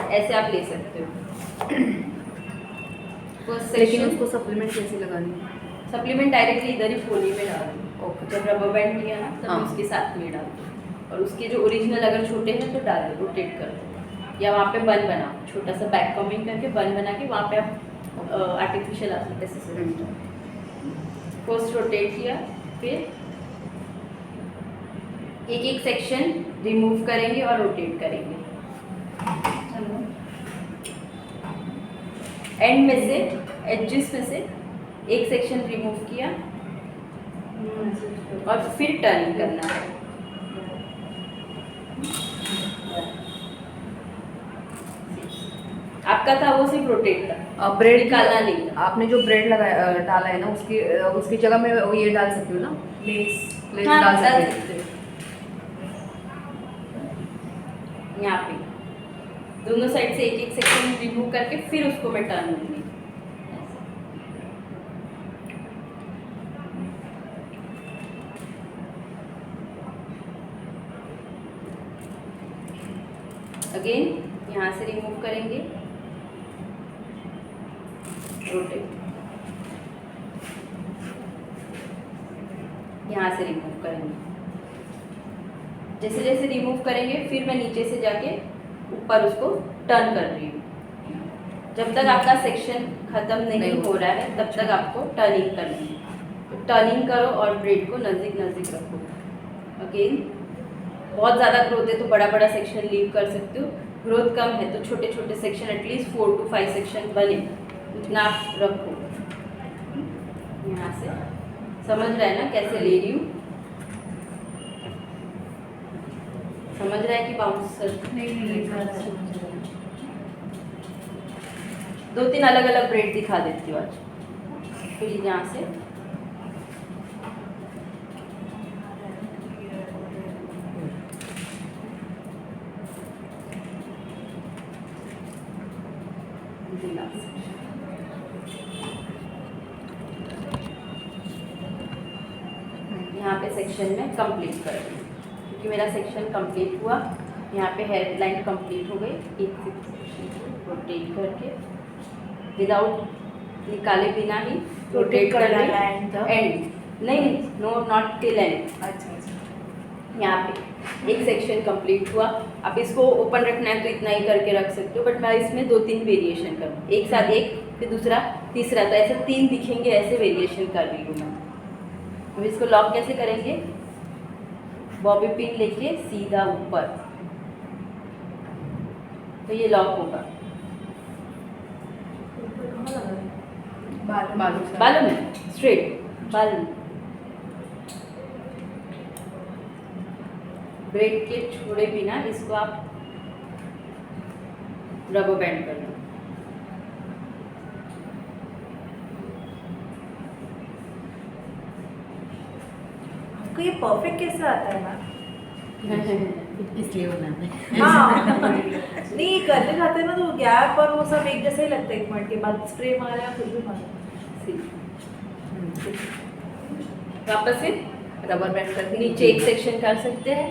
Speaker 1: ऐसे आप ले सकते हो।
Speaker 3: लेकिन उसको सप्लीमेंट कैसे लगानी है?
Speaker 1: सप्लीमेंट डायरेक्टली इधर ही फोली में डाल दो।
Speaker 3: ओके।
Speaker 1: जब रबर बैंड लिया ना तब
Speaker 3: हाँ।
Speaker 1: उसके साथ में डाल दो, और उसके जो ओरिजिनल अगर छोटे हैं तो डाल दो, रोटेट कर दो, या वहाँ पे बन बनाओ, छोटा सा बैक कमिंग करके बन बना के वहाँ पे आप आर्टिफिशियल ऐसे फर्स्ट रोटेट किया, फिर एक एक सेक्शन रिमूव करेंगे और रोटेट करेंगे। एंड में से, एडजेस में से एक सेक्शन रिमूव किया और फिर टर्न करना है। आपका था वो सिर्फ रोटेट था,
Speaker 3: ब्रेड
Speaker 1: निकालना नहीं था।
Speaker 3: आपने जो ब्रेड लगाया डाला है ना, उसकी जगह में वो ये डाल सकती हूँ ना, लेस
Speaker 1: हाँ,
Speaker 3: डाल
Speaker 1: डाल
Speaker 3: सकते
Speaker 1: सकते हो। यहाँ पे दोनों साइड से एक एक सेक्शन रिमूव करके फिर उसको मैं टर्न लूँगी। अगेन यहाँ से रिमूव करेंगे, रोटेट, यहाँ से रिमूव करेंगे। जैसे जैसे रिमूव करेंगे फिर मैं नीचे से जाके ऊपर उसको टर्न कर रही हूँ। जब तक आपका सेक्शन खत्म नहीं हो रहा है तब तक आपको टर्निंग करनी है। तो टर्निंग करो और ब्रेड को नज़दीक नज़दीक रखो। अगेन बहुत ज़्यादा ग्रोथ है तो बड़ा बड़ा सेक्शन लीव कर सकते हो, ग्रोथ कम है तो छोटे छोटे सेक्शन, एटलीस्ट 4 to 5 सेक्शन बने उतना आप रखो। यहाँ से समझ रहा है ना कैसे ले रही हूँ? समझ रहा है कि बाउंसर दो तीन अलग अलग ब्रेड दिखा देती हूँ आज। फिर यहाँ से यहाँ पे सेक्शन में कंप्लीट कर दूँ, क्योंकि मेरा सेक्शन कंप्लीट हुआ। यहाँ पे हेयर लाइन कंप्लीट हो गई। एक सेक्शन को रोटेट करके विदाउट निकाले बिना ही रोटेट कर एंड नहीं, नो नॉट टिल एंड।
Speaker 3: अच्छा।
Speaker 1: यहाँ पे एक सेक्शन कंप्लीट हुआ। अब इसको ओपन रखना है तो इतना ही करके रख सकते हो, बट मैं इसमें 2-3 वेरिएशन करूँ, एक साथ एक, फिर दूसरा, तीसरा, तो ऐसे 3 दिखेंगे, ऐसे वेरिएशन कर रही हूँ मैं। अब इसको लॉक कैसे करेंगे? बॉबी पिन लेके सीधा ऊपर, तो ये लॉक होगा। बालों में स्ट्रेट बाल में ब्रेड के छोड़े बिना इसको आप रबर बैंड कर लो।
Speaker 2: आपको ये परफेक्ट कैसे आता है मैम?
Speaker 3: इसलिए बना है।
Speaker 2: हाँ नहीं, करते जाते ना तो गैप और वो सब एक जैसे ही लगता है। 1 मिनट के बाद स्प्रे मारा या कुछ भी मारा।
Speaker 1: वापस से
Speaker 3: रबर बैंड करके
Speaker 1: नीचे एक सेक्शन कर सकते हैं।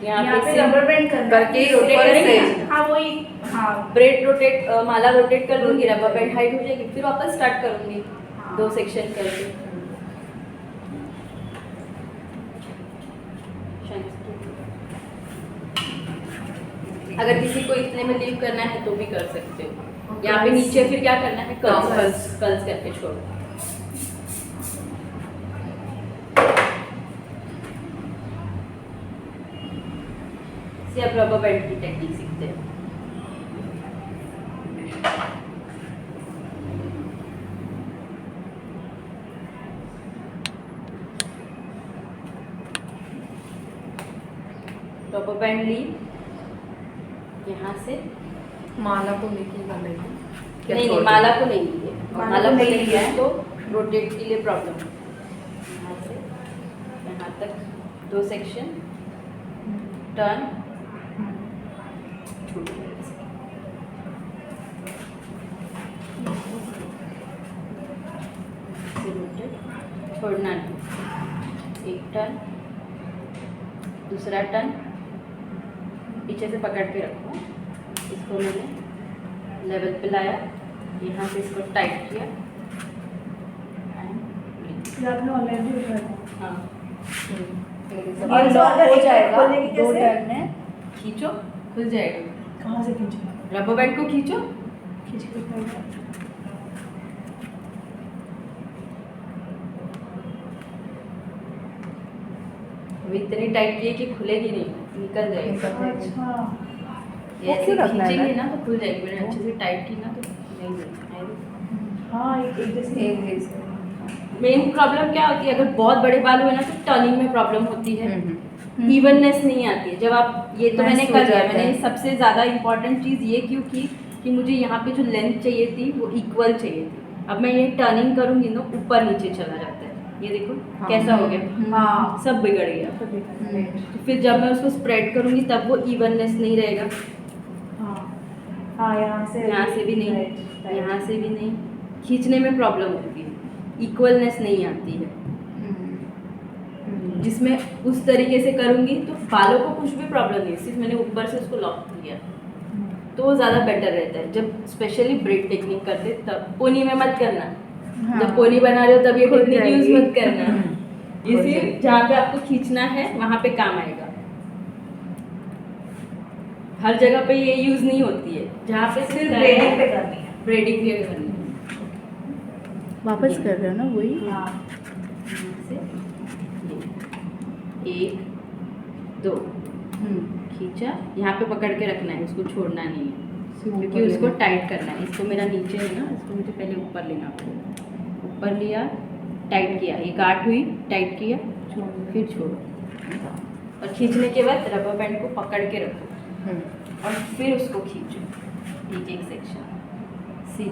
Speaker 2: यहाँ पे रबर बैंड
Speaker 3: करके
Speaker 1: रोटेट
Speaker 3: ऊपर
Speaker 1: करेंगे।
Speaker 3: से
Speaker 2: हाँ वही, हाँ
Speaker 1: ब्रेड रोटेट, माला रोटेट कर लूँगी, रबर बैंड हाइट हो जाएगी, फिर वापस स्टार्ट करूँगी
Speaker 2: हाँ।
Speaker 1: 2 सेक्शन करके। अगर किसी को इतने में लीव करना है तो भी कर सकते हो। यहाँ पे नीचे फिर क्या करना है? कर्ल्स करके छोड़ो। अब रबर बैंड की टेक्निक सीखते हैं। रबर बैंड ली यहाँ से,
Speaker 3: माला को लेके कर लेंगे।
Speaker 1: नहीं, माला को नहीं लिए, माला को
Speaker 2: नहीं
Speaker 1: नहीं
Speaker 2: लिया
Speaker 1: लिया तो रोटेट के लिए प्रॉब्लम है। यहाँ से यहाँ तक 2 सेक्शन, टर्न, छोड़ना नहीं, एक टर्न, दूसरा टर्न, पीछे से पकड़ के रखो। इसको मैंने लेवल पे लाया, यहाँ से इसको टाइट किया,
Speaker 2: आपने ऑनलाइन भी उठाया।
Speaker 1: हाँ,
Speaker 2: और लॉक हो जाएगा। खोलने की
Speaker 3: 2
Speaker 2: कैसे?
Speaker 3: टर्न में
Speaker 1: खींचो, खुल जाएगा।
Speaker 2: कहाँ से खींचना?
Speaker 1: रबर बैंड को खींचो,
Speaker 2: खींच के खोलना।
Speaker 1: अब इतनी टाइट किए कि खुलेगी नहीं, निकल जाएगी।
Speaker 2: अच्छा
Speaker 1: ये ऐसे
Speaker 3: क्यों रखना है
Speaker 1: खींचेंगे
Speaker 3: ना?
Speaker 1: ना तो खुल जाएगी। मैंने अच्छे से टाइट की ना तो नहीं जाएगी।
Speaker 2: हाँ, एक जैसे
Speaker 3: एक जैसे।
Speaker 1: मेन प्रॉब्लम क्या होती है? अगर बहुत बड़े बाल हुए ना तो टर्निंग में प्रॉब्लम होती है, इवननेस नहीं आती है। जब आप ये तो मैंने
Speaker 3: मैच
Speaker 1: कर
Speaker 3: हो
Speaker 1: लिया,
Speaker 3: जाता
Speaker 1: मैंने
Speaker 3: है।
Speaker 1: सबसे ज़्यादा इम्पोर्टेंट चीज़ ये क्यों की कि मुझे यहाँ पे जो लेंथ चाहिए थी वो इक्वल चाहिए थी। अब मैं ये टर्निंग करूँगी ना, ऊपर नीचे चला जाता है। ये देखो
Speaker 3: हाँ।
Speaker 1: कैसा हो गया,
Speaker 2: हाँ
Speaker 1: सब बिगड़ गया। तो फिर जब मैं उसको स्प्रेड करूँगी तब वो इवननेस नहीं रहेगा।
Speaker 2: हाँ, यहाँ से
Speaker 1: भी नहीं, यहाँ से भी नहीं, खींचने में प्रॉब्लम होती है, इक्वलनेस नहीं आती है। जिसमें उस तरीके से करूँगी तो बालों को कुछ भी प्रॉब्लम नहीं, सिर्फ मैंने ऊपर से उसको लॉक किया तो वो ज़्यादा बेटर रहता है। जब स्पेशली ब्रेड टेक्निक करते तब पोनी में मत करना।
Speaker 3: हाँ।
Speaker 1: जब पोनी बना रहे हो तब ये
Speaker 3: खुल
Speaker 1: टेक्निक यूज़
Speaker 3: जाएगी।
Speaker 1: मत करना। ये सिर्फ जहाँ पे आपको खींचना है वहाँ पे काम आएगा। हर जगह पे ये यूज़ नहीं होती है, जहाँ पे सिर्फ
Speaker 2: ब्रेडिंग पे करनी है।
Speaker 1: ब्रेडिंग पे करनी है।
Speaker 3: वापस कर रहे हो ना वही?
Speaker 2: हाँ,
Speaker 1: यहाँ से 1 2 खींचा, यहाँ पे पकड़ के रखना है, उसको छोड़ना नहीं है क्योंकि उसको टाइट करना है। इसको मेरा नीचे है ना, इसको मुझे पहले ऊपर लेना पड़ेगा। ऊपर लिया, टाइट किया, ये गांठ हुई, टाइट किया, फिर छोड़ो और खींचने के बाद रबर बैंड को पकड़ के रखो और फिर उसको खींचो एक एक सेक्शन। सी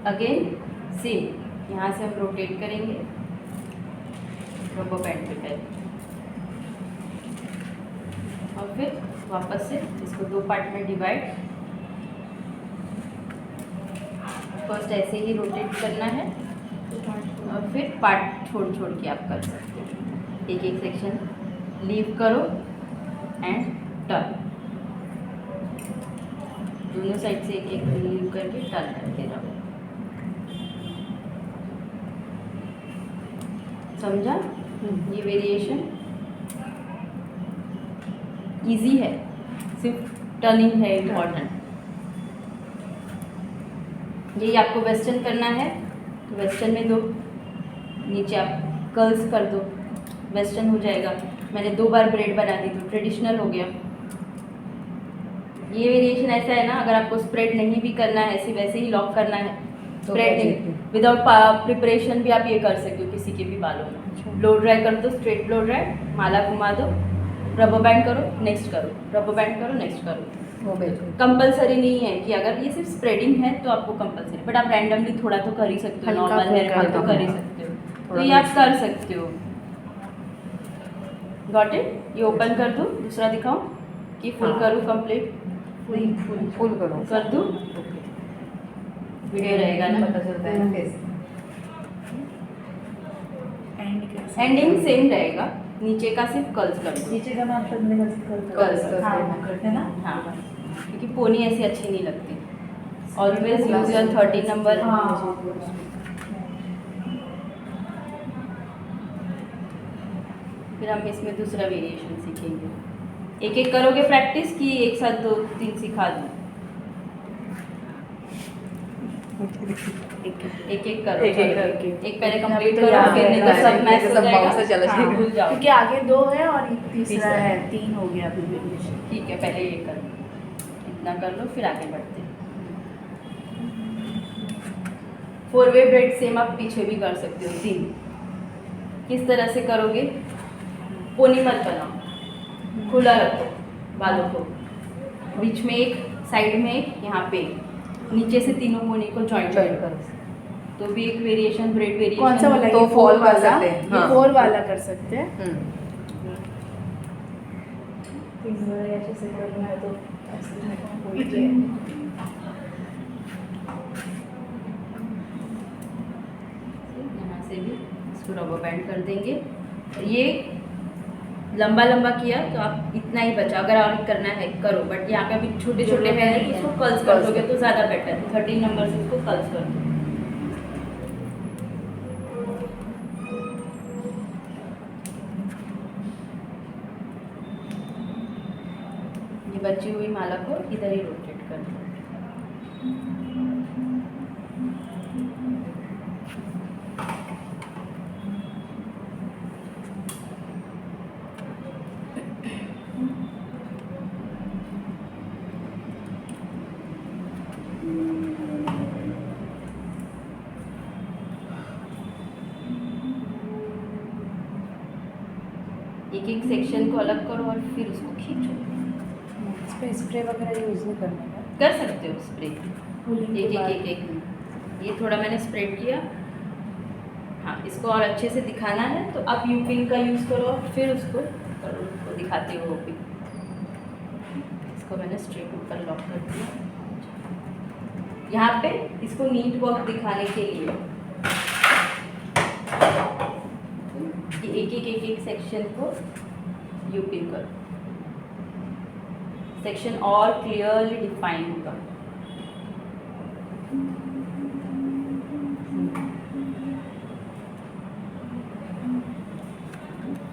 Speaker 1: अगेन सेम यहाँ से हम रोटेट करेंगे रबर बैंड पे पहले, और फिर वापस से इसको 2 पार्ट में डिवाइड। फर्स्ट ऐसे ही रोटेट करना है और फिर पार्ट छोड़ छोड़ के आप कर सकते हो। एक एक सेक्शन लीव करो एंड टर्न, दोनों साइड से एक एक लीव करके टर्न करके रहो। समझा? ये वेरिएशन इजी है, सिर्फ टर्निंग है इम्पॉर्टेंट। यही आपको वेस्टर्न करना है तो वेस्टर्न में दो, नीचे आप कर्ल्स कर दो, वेस्टर्न हो जाएगा। मैंने 2 बार ब्रेड बना दी तो ट्रेडिशनल हो गया। ये वेरिएशन ऐसा है ना, अगर आपको स्प्रेड नहीं भी करना है, ऐसे वैसे ही लॉक करना है, स्प्रेड नहीं, विदाउट प्रिपरेशन भी आप ये कर सकते हो किसी के भी बालों में। ब्लो ड्राई कर दो, स्ट्रेट ब्लो ड्राई, माला घुमा दो, रबर बैंड करो, नेक्स्ट करो, रबर बैंड करो, नेक्स्ट करो।
Speaker 3: वो बिल्कुल
Speaker 1: कंपलसरी नहीं है कि अगर ये सिर्फ स्प्रेडिंग है तो आपको कंपलसरी, बट आप रैंडमली थोड़ा तो कर ही सकते हो,
Speaker 3: हल्का
Speaker 1: नॉर्मल हेयर
Speaker 3: फुल्का
Speaker 1: पे तो कर ही
Speaker 3: हाँ।
Speaker 1: सकते हो, तो
Speaker 3: थोड़ा
Speaker 1: ये आप
Speaker 3: mix
Speaker 1: कर सकते हो। Got it? ये ओपन कर दूँ, दूसरा दिखाऊं कि फुल
Speaker 3: हाँ।
Speaker 1: करूँ कंप्लीट?
Speaker 3: फुल करो
Speaker 1: कर दूँ? वीडियो रहेगा ना?
Speaker 3: पता चलता है ना कैसे।
Speaker 1: एंडिंग सेम रहेगा, नीचे का सिर्फ कर्ल्स कर दो।
Speaker 2: नीचे का नाम करने का
Speaker 3: कर्ल्स
Speaker 2: हाँ
Speaker 3: करते
Speaker 2: है ना।
Speaker 1: हाँ, क्योंकि पोनी ऐसी अच्छी नहीं लगती। Always use your 30 number.
Speaker 2: हाँ
Speaker 1: फिर हम इसमें दूसरा वेरिएशन सीखेंगे। एक एक करोगे प्रैक्टिस कि एक साथ 2-3 सिखा दूँ? एक एक करो,
Speaker 2: एक-एक करके।
Speaker 1: एक पहले कंप्लीट
Speaker 2: अभी तो
Speaker 1: करो,
Speaker 2: याद
Speaker 1: फिर नहीं तो
Speaker 3: है,
Speaker 1: सब मैच
Speaker 3: नहीं
Speaker 1: हो
Speaker 3: तो सब
Speaker 1: जाएगा।
Speaker 3: बाउंस से चला
Speaker 1: हाँ,
Speaker 3: जाएगा।
Speaker 1: भूल जाओ।
Speaker 2: क्योंकि आगे 2 है और एक तीसरा
Speaker 1: तीसरा
Speaker 2: है, 3 हो गया अभी वेरिएशन।
Speaker 1: ठीक है, पहले ये कर लो, इतना कर लो, फिर आगे बढ़ते हैं। 4 वे ब्रेड सेम आप पीछे भी कर सकते हो, 3। किस तरह से करोगे? पोनी मत बनाओ, खुला रखो बालों को, बीच में एक, साइड में एक, यहाँ पे एक, नीचे से तीनों पोनी को जॉइंट
Speaker 3: जॉइंट
Speaker 1: करो,
Speaker 3: करो।
Speaker 1: तो भी एक वेरिएशन, ब्रेड वेरिएशन।
Speaker 2: कौन सा वाला?
Speaker 3: तो
Speaker 2: ये
Speaker 3: fall
Speaker 2: 4
Speaker 3: कर
Speaker 2: वाला,
Speaker 3: सकते हैं,
Speaker 2: ये
Speaker 3: हाँ।
Speaker 2: 4 वाला कर सकते हैं।
Speaker 3: 3
Speaker 2: बार ऐसे से करना है तो ऐसे हो ही जाए।
Speaker 1: यहाँ से भी इसको रबर बैंड कर देंगे। ये लंबा लंबा किया तो आप इतना ही बचा, अगर और करना है करो, बट यहाँ पे अभी छोटे छोटे हैं तो इसको कर्ल्स कर दोगे तो ज़्यादा बेटर है। 13 नंबर से इसको कर्ल्स कर दो। ये बची हुई माला को इधर ही रोटेट कर दो। एक एक सेक्शन को अलग करो और फिर उसको खींचो।
Speaker 2: इस पे स्प्रे वगैरह यूज़ नहीं करना है।
Speaker 1: कर सकते हो स्प्रे,
Speaker 2: Cooling के
Speaker 1: एक
Speaker 2: बाद।
Speaker 1: एक ये थोड़ा मैंने स्प्रेड किया। हाँ, इसको और अच्छे से दिखाना है तो आप यू पिन का यूज़ करो और फिर उसको करो, उसको दिखाते हो पिन। इसको मैंने स्ट्रेट ऊपर लॉक कर दिया। यहाँ पे इसको नीट वर्क दिखाने के लिए एक सेक्शन को यू पिन करो, सेक्शन और क्लियरली डिफाइन होगा।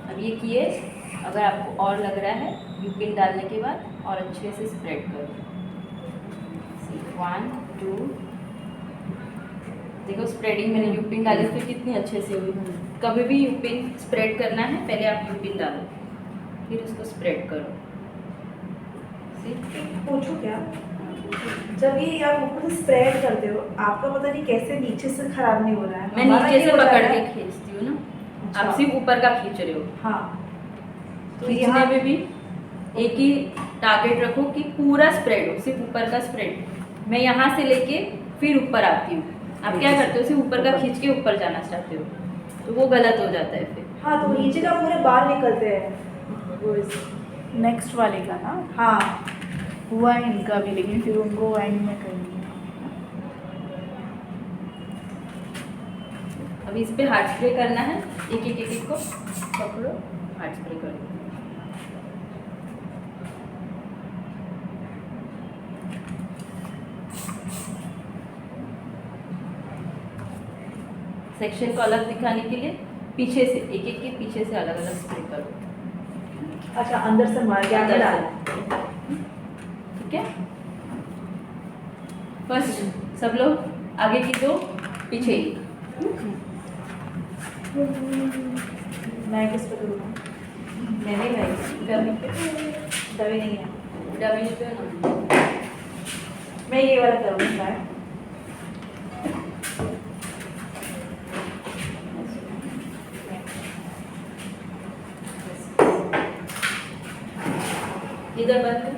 Speaker 1: अब ये किए, अगर आपको और लग रहा है यू पिन डालने के बाद और अच्छे से स्प्रेड करो। 1 2 देखो स्प्रेडिंग मैंने यू पिन डाली फिर कितनी अच्छे से हुई। कभी भी यू पिन स्प्रेड करना है पहले आप यू पिन डालो फिर उसको स्प्रेड करो।
Speaker 2: पूछो क्या, जब ये आप ऊपर से स्प्रेड करते हो आपका पता नहीं कैसे नीचे से खराब नहीं हो रहा है।
Speaker 1: मैं
Speaker 2: हमारा
Speaker 1: नीचे
Speaker 2: ये
Speaker 1: से
Speaker 2: हो रहा
Speaker 1: पकड़
Speaker 2: है।
Speaker 1: के खींचती हूँ ना,
Speaker 2: अच्छा।
Speaker 1: आप सिर्फ ऊपर का खींच रहे हो।
Speaker 2: हाँ तो
Speaker 1: खींचने
Speaker 2: यहाँ
Speaker 1: में भी एक ही टारगेट रखो कि पूरा स्प्रेड हो, सिर्फ ऊपर का स्प्रेड। मैं यहाँ से लेके फिर ऊपर आती हूँ, आप क्या करते हो, सिर्फ ऊपर का खींच के ऊपर जाना चाहते हो, तो वो गलत हो जाता है फिर।
Speaker 2: हाँ तो नीचे का पूरे बाल निकलते हैं वो
Speaker 4: नेक्स्ट वाले का ना
Speaker 2: हाँ
Speaker 4: हुआ है इनका भी, लेकिन फिर उनको एंड में करनी है।
Speaker 1: अब इस पे हार्ट स्प्रे करना है, एक एक को पकड़ो, हार्ट स्प्रे कर दो। सेक्शन को अलग दिखाने के लिए पीछे से एक के पीछे से अलग अलग स्प्रे करो।
Speaker 2: अच्छा अंदर से मार के आगे डाल
Speaker 1: ठीक है, फर्स्ट सब लोग आगे की दो, पीछे एक।
Speaker 2: मैं किस पे करूँगा
Speaker 1: मैंने भाई डमी पे,
Speaker 2: दवाई नहीं है
Speaker 1: डमी पे ना,
Speaker 2: मैं ये वाला करूँगी ट्राई
Speaker 1: इधर बंद